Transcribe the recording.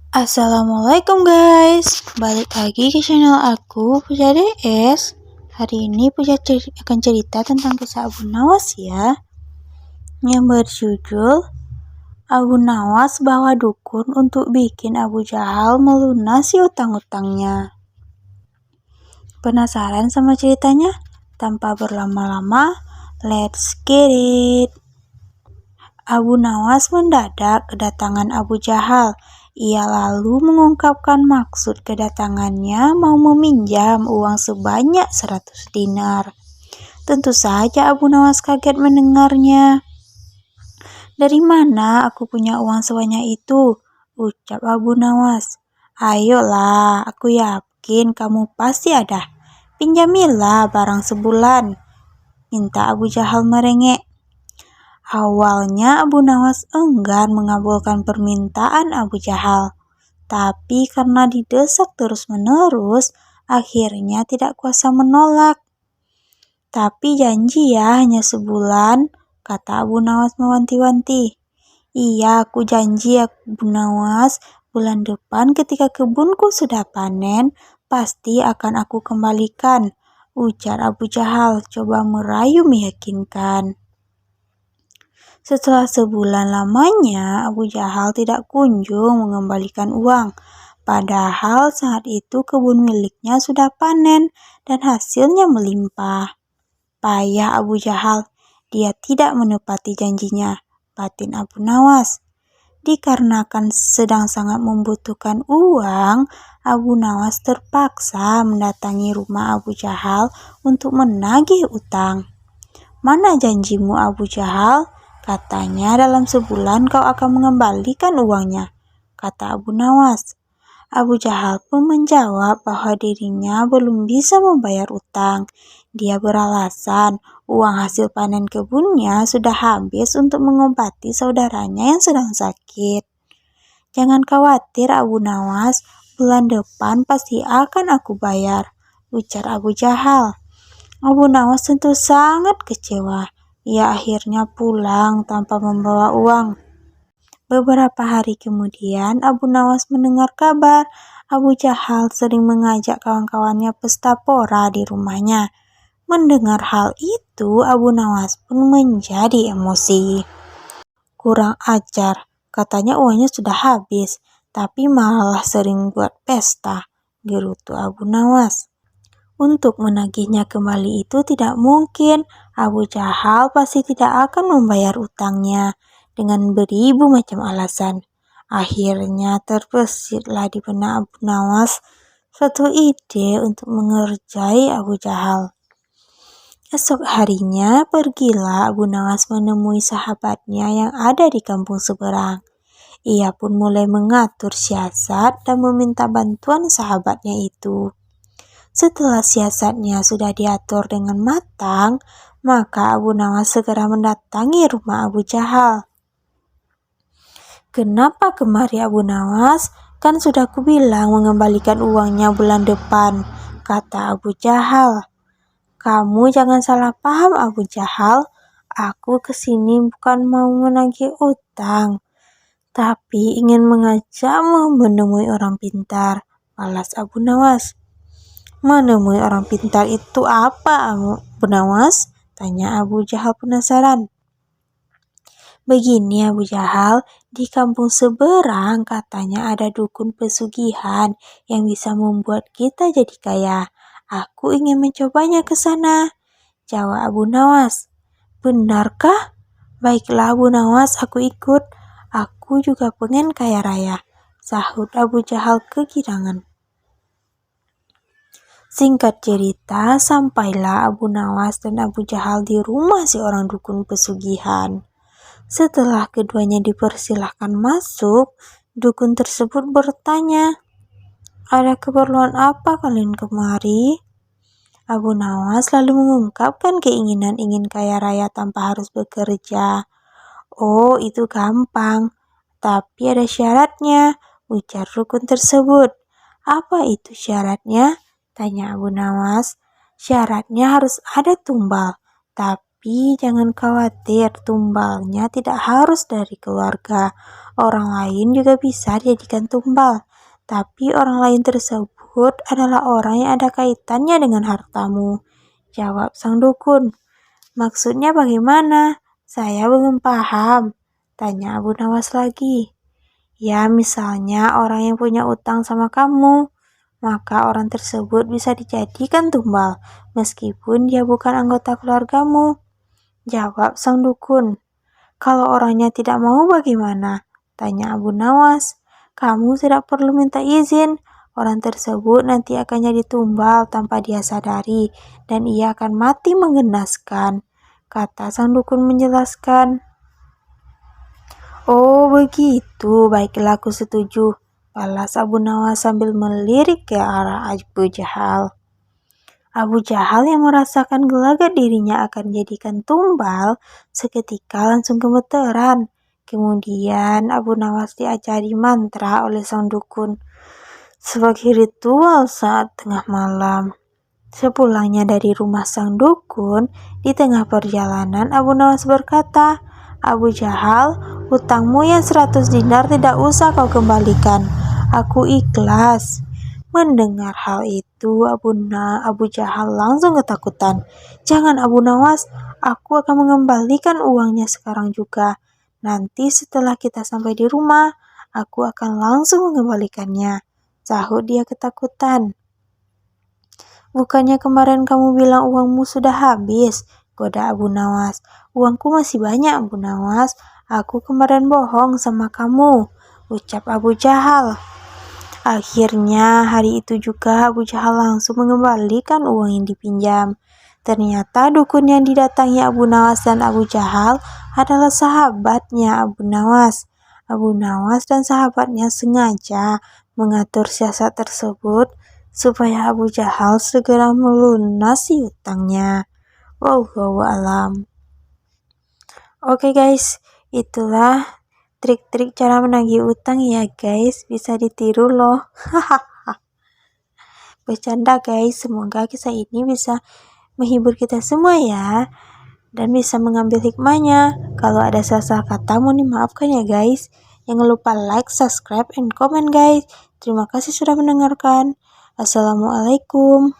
Assalamualaikum guys, balik lagi ke channel aku, Puja DS. Hari ini Puja akan cerita tentang kisah Abu Nawas ya, yang berjudul Abu Nawas bawa dukun untuk bikin Abu Jahal melunasi utang-utangnya. Penasaran sama ceritanya? Tanpa berlama-lama, let's get it! Abu Nawas mendadak kedatangan Abu Jahal. Ia lalu mengungkapkan maksud kedatangannya mau meminjam uang sebanyak 100 dinar. Tentu saja Abu Nawas kaget mendengarnya. "Dari mana aku punya uang sebanyak itu?" ucap Abu Nawas. "Ayolah, aku yakin kamu pasti ada. Pinjamilah barang sebulan," minta Abu Jahal merengek. Awalnya Abu Nawas enggan mengabulkan permintaan Abu Jahal, tapi karena didesak terus-menerus, akhirnya tidak kuasa menolak. "Tapi janji ya, hanya sebulan," kata Abu Nawas mewanti-wanti. "Iya, aku janji Abu Nawas, bulan depan ketika kebunku sudah panen, pasti akan aku kembalikan," ujar Abu Jahal coba merayu meyakinkan. Setelah sebulan lamanya, Abu Jahal tidak kunjung mengembalikan uang. Padahal saat itu kebun miliknya sudah panen dan hasilnya melimpah. Payah Abu Jahal, dia tidak menepati janjinya, batin Abu Nawas. Dikarenakan sedang sangat membutuhkan uang, Abu Nawas terpaksa mendatangi rumah Abu Jahal untuk menagih utang. "Mana janjimu Abu Jahal? Katanya dalam sebulan kau akan mengembalikan uangnya," kata Abu Nawas. Abu Jahal pun menjawab bahwa dirinya belum bisa membayar utang. Dia beralasan uang hasil panen kebunnya sudah habis untuk mengobati saudaranya yang sedang sakit. "Jangan khawatir Abu Nawas, bulan depan pasti akan aku bayar," ujar Abu Jahal. Abu Nawas tentu sangat kecewa. Ia akhirnya pulang tanpa membawa uang. Beberapa hari kemudian, Abu Nawas mendengar kabar Abu Jahal sering mengajak kawan-kawannya pesta pora di rumahnya. Mendengar hal itu, Abu Nawas pun menjadi emosi. "Kurang ajar, katanya uangnya sudah habis, tapi malah sering buat pesta," gerutu Abu Nawas. Untuk menagihnya kembali itu tidak mungkin. Abu Jahal pasti tidak akan membayar utangnya dengan beribu macam alasan. Akhirnya terbesitlah di benak Abu Nawas suatu ide untuk mengerjai Abu Jahal. Esok harinya pergilah Abu Nawas menemui sahabatnya yang ada di kampung seberang. Ia pun mulai mengatur siasat dan meminta bantuan sahabatnya itu. Setelah siasatnya sudah diatur dengan matang, maka Abu Nawas segera mendatangi rumah Abu Jahal. "Kenapa kemari Abu Nawas? Kan sudah kubilang mengembalikan uangnya bulan depan," kata Abu Jahal. "Kamu jangan salah paham Abu Jahal. Aku kesini bukan mau menagih utang, tapi ingin mengajakmu menemui orang pintar," balas Abu Nawas. "Menemui orang pintar itu apa, Abu Nawas?" tanya Abu Jahal penasaran. "Begini Abu Jahal, di kampung seberang katanya ada dukun pesugihan yang bisa membuat kita jadi kaya. Aku ingin mencobanya ke sana," jawab Abu Nawas. "Benarkah? Baiklah Abu Nawas, aku ikut. Aku juga pengen kaya raya," sahut Abu Jahal kegirangan. Singkat cerita, sampailah Abu Nawas dan Abu Jahal di rumah seorang dukun pesugihan. Setelah keduanya dipersilahkan masuk, dukun tersebut bertanya, "Ada keperluan apa kalian kemari?" Abu Nawas lalu mengungkapkan keinginan ingin kaya raya tanpa harus bekerja. "Oh, itu gampang, tapi ada syaratnya," ujar dukun tersebut. "Apa itu syaratnya?" tanya Abu Nawas. "Syaratnya harus ada tumbal, tapi Tapi jangan khawatir, tumbalnya tidak harus dari keluarga. Orang lain juga bisa dijadikan tumbal. Tapi orang lain tersebut adalah orang yang ada kaitannya dengan hartamu. Jawab sang dukun. Maksudnya bagaimana? Saya belum paham. Tanya Abu Nawas lagi. Ya, misalnya orang yang punya utang sama kamu, maka orang tersebut bisa dijadikan tumbal, meskipun dia bukan anggota keluargamu. Jawab sang dukun. Kalau orangnya tidak mau bagaimana? Tanya Abu Nawas. Kamu tidak perlu minta izin. Orang tersebut nanti akan jadi tumbal tanpa dia sadari, dan ia akan mati menggenaskan. Kata sang dukun menjelaskan. Oh begitu, baiklah aku setuju. Balas Abu Nawas sambil melirik ke arah Abu Jahal. Abu Jahal yang merasakan gelagat dirinya akan jadikan tumbal, seketika langsung gemeteran. Kemudian Abu Nawas diajari mantra oleh sang dukun sebagai ritual saat tengah malam. Sepulangnya dari rumah sang dukun, di tengah perjalanan Abu Nawas berkata, Abu Jahal, hutangmu yang 100 dinar tidak usah kau kembalikan. Aku ikhlas. Mendengar hal itu, Abu Jahal langsung ketakutan. Jangan Abu Nawas, aku akan mengembalikan uangnya sekarang juga. Nanti setelah kita sampai di rumah, aku akan langsung mengembalikannya. Sahut dia ketakutan. Bukannya kemarin kamu bilang uangmu sudah habis? Goda Abu Nawas. Uangku masih banyak, Abu Nawas. Aku kemarin bohong sama kamu, ucap Abu Jahal. Akhirnya hari itu juga Abu Jahal langsung mengembalikan uang yang dipinjam. Ternyata dukun yang didatangi Abu Nawas dan Abu Jahal adalah sahabatnya Abu Nawas. Abu Nawas dan sahabatnya sengaja mengatur siasat tersebut supaya Abu Jahal segera melunasi utangnya. Wallahu alam. Oke guys, itulah trik-trik cara menagih utang ya guys, bisa ditiru loh. Bercanda guys, semoga kisah ini bisa menghibur kita semua ya, dan bisa mengambil hikmahnya. Kalau ada salah kata mohon dimaafkan ya guys. Jangan lupa like, subscribe, and comment guys. Terima kasih sudah mendengarkan. Assalamualaikum.